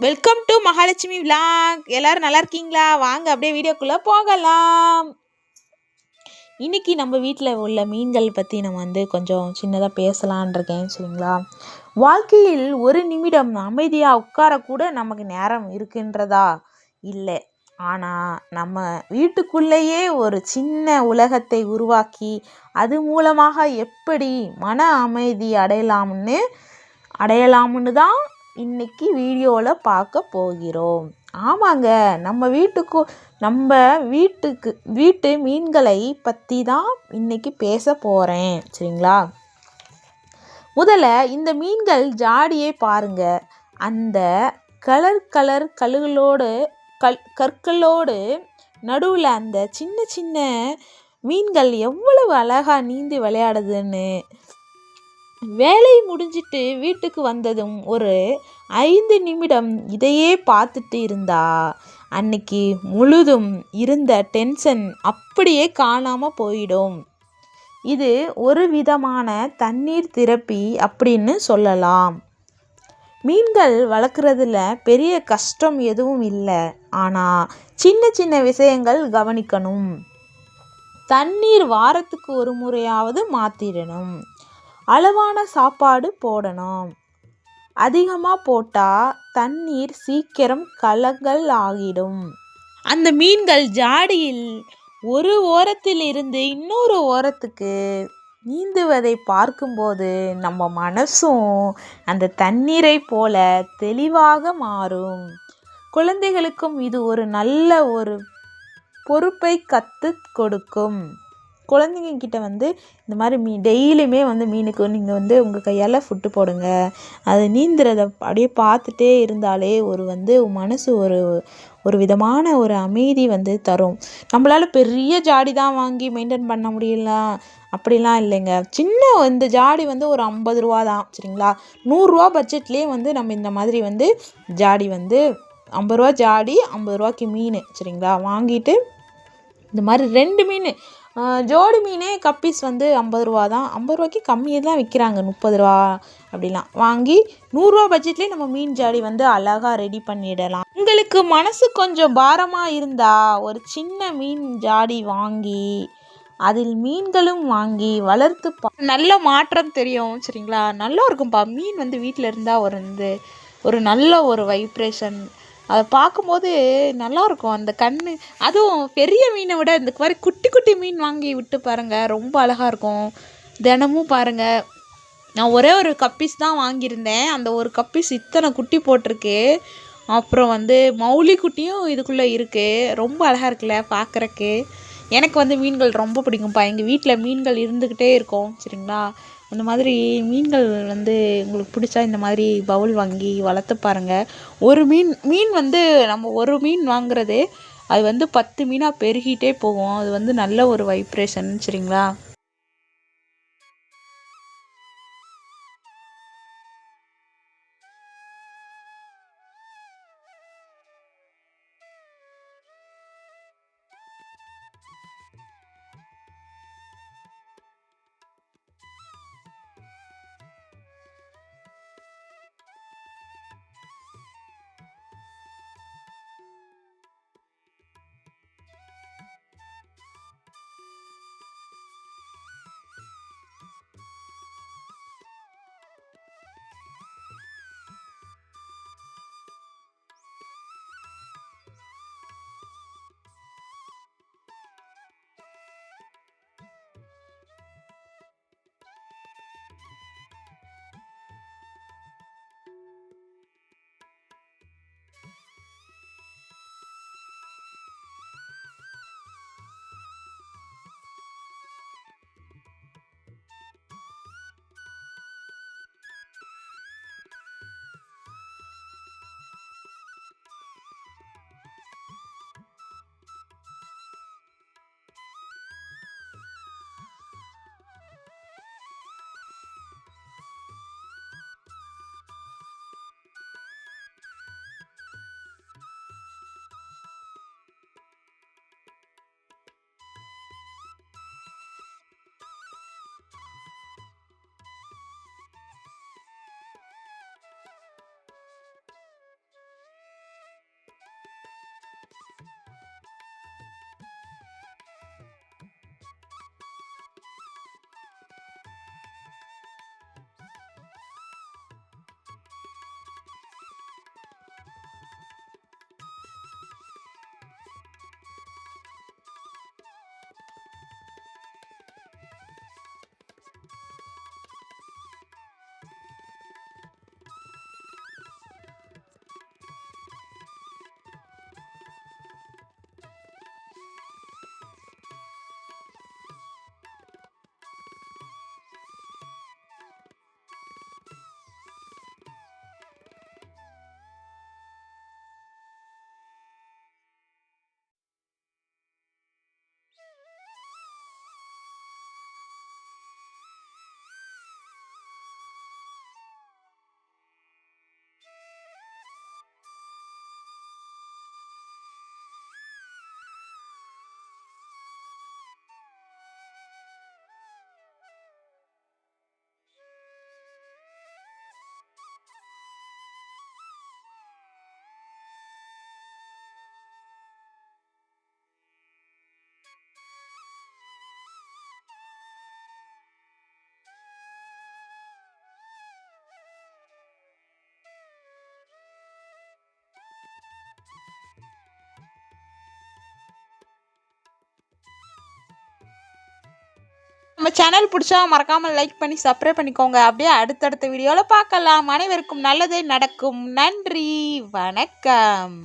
Welcome to Mahalakshmi vlog. எல்லாரும் நல்லா இருக்கீங்களா? வாங்க அப்படியே வீடியோக்குள்ளே போகலாம். இன்னைக்கு நம்ம வீட்டில் உள்ள மீன்கள் பற்றி நம்ம கொஞ்சம் சின்னதாக பேசலான் இருக்கேன். சரிங்களா? வாழ்க்கையில் ஒரு நிமிடம் அமைதியாக உட்காரக்கூட நமக்கு நேரம் இருக்கின்றதா? இல்லை. ஆனால் நம்ம வீட்டுக்குள்ளேயே ஒரு சின்ன உலகத்தை உருவாக்கி அது மூலமாக எப்படி மன அமைதி அடையலாம்னு தான் இன்னைக்கு வீடியோவில் பார்க்க போகிறோம். ஆமாங்க, நம்ம வீட்டு மீன்களை பற்றி தான் இன்னைக்கு பேச போகிறேன். சரிங்களா? முதல்ல இந்த மீன்கள் ஜாடியை பாருங்க. அந்த கலர் கற்களோடு நடுவில் அந்த சின்ன சின்ன மீன்கள் எவ்வளவு அழகா நீந்தி விளையாடுதுன்னு. வேலை முடிஞ்சிட்டு வீட்டுக்கு வந்ததும் ஒரு 5 நிமிடம் இதையே பார்த்துட்டு இருந்தா அன்னைக்கு முழுதும் இருந்த டென்ஷன் அப்படியே காணாமல் போயிடும். இது ஒரு விதமான தண்ணீர் தெரப்பி அப்படின்னு சொல்லலாம். மீன்கள் வளர்க்குறதுல பெரிய கஷ்டம் எதுவும் இல்லை. ஆனால் சின்ன சின்ன விஷயங்கள் கவனிக்கணும். தண்ணீர் வாரத்துக்கு ஒரு முறையாவது மாற்றிடணும். அளவான சாப்பாடு போடணும். அதிகமாக போட்டால் தண்ணீர் சீக்கிரம் கலங்கள் ஆகிடும். அந்த மீன்கள் ஜாடியில் ஒரு ஓரத்தில் இருந்து இன்னொரு ஓரத்துக்கு நீந்துவதை பார்க்கும்போது நம்ம மனசும் அந்த தண்ணீரை போல தெளிவாக மாறும். குழந்தைகளுக்கும் இது ஒரு நல்ல பொறுப்பை கற்றுக் கொடுக்கும். குழந்தைங்க கிட்ட இந்த மாதிரி டெய்லியுமே மீனுக்கு நீங்கள் உங்கள் கையால் ஃபுட்டு போடுங்க. அது நீந்துறதை அப்படியே பார்த்துட்டே இருந்தாலே மனசு ஒரு விதமான ஒரு அமைதி தரும். நம்மளால் பெரிய ஜாடி தான் வாங்கி மெயின்டைன் பண்ண முடியல அப்படிலாம் இல்லைங்க. சின்ன இந்த ஜாடி ஒரு 50 ரூபா தான். சரிங்களா? 100 ரூபா பட்ஜெட்லேயே நம்ம இந்த மாதிரி ஜாடி 50 ரூபா ஜாடி, 50 ரூபாய்க்கு மீன். சரிங்களா? வாங்கிட்டு இந்த மாதிரி 2 மீன் ஜோடி மீனே கப்பீஸ் 50 ரூபா தான். 50 ரூபாய்க்கு கம்மியாக தான் விற்கிறாங்க. 30 ரூபா அப்படிலாம் வாங்கி 100 ரூபா பட்ஜெட்லேயே நம்ம மீன் ஜாடி அழகாக ரெடி பண்ணிடலாம். உங்களுக்கு மனசு கொஞ்சம் பாரமாக இருந்தால் ஒரு சின்ன மீன் ஜாடி வாங்கி அதில் மீன்களும் வாங்கி வளர்த்து நல்ல மாற்றம் தெரியும். சரிங்களா? நல்லா இருக்கும்பா. மீன் வீட்டில் இருந்தால் ஒரு நல்ல ஒரு வைப்ரேஷன். அதை பார்க்கும்போது நல்லாயிருக்கும் அந்த கண். அதுவும் பெரிய மீனை விட இந்த மாதிரி குட்டி குட்டி மீன் வாங்கி விட்டு பாருங்கள், ரொம்ப அழகாக இருக்கும். தினமும் பாருங்கள், நான் ஒரே ஒரு கப்பீஸ் தான் வாங்கியிருந்தேன். அந்த ஒரு கப்பீஸ் இத்தனை குட்டி போட்டிருக்கு. அப்புறம் மௌலி குட்டியும் இதுக்குள்ளே இருக்குது. ரொம்ப அழகாக இருக்குல்ல பார்க்குறக்கு. எனக்கு மீன்கள் ரொம்ப பிடிக்கும்ப்பா. எங்கள் வீட்டில் மீன்கள் இருந்துக்கிட்டே இருக்கும். சரிங்களா? அந்த மாதிரி மீன்கள் உங்களுக்கு பிடிச்சா இந்த மாதிரி பவுல் வாங்கி வளர்த்து பாருங்கள். ஒரு மீன் நம்ம ஒரு மீன் வாங்குறது அது 10 மீனாக பெருகிட்டே போகும். அது நல்ல ஒரு வைப்ரேஷன். சரிங்களா? நம்ம சேனல் பிடிச்சா மறக்காமல் லைக் பண்ணி சப்ஸ்கிரைப் பண்ணிக்கோங்க. அப்படியே அடுத்தடுத்த வீடியோவில் பார்க்கலாம். அனைவருக்கும் நல்லதே நடக்கும். நன்றி, வணக்கம்.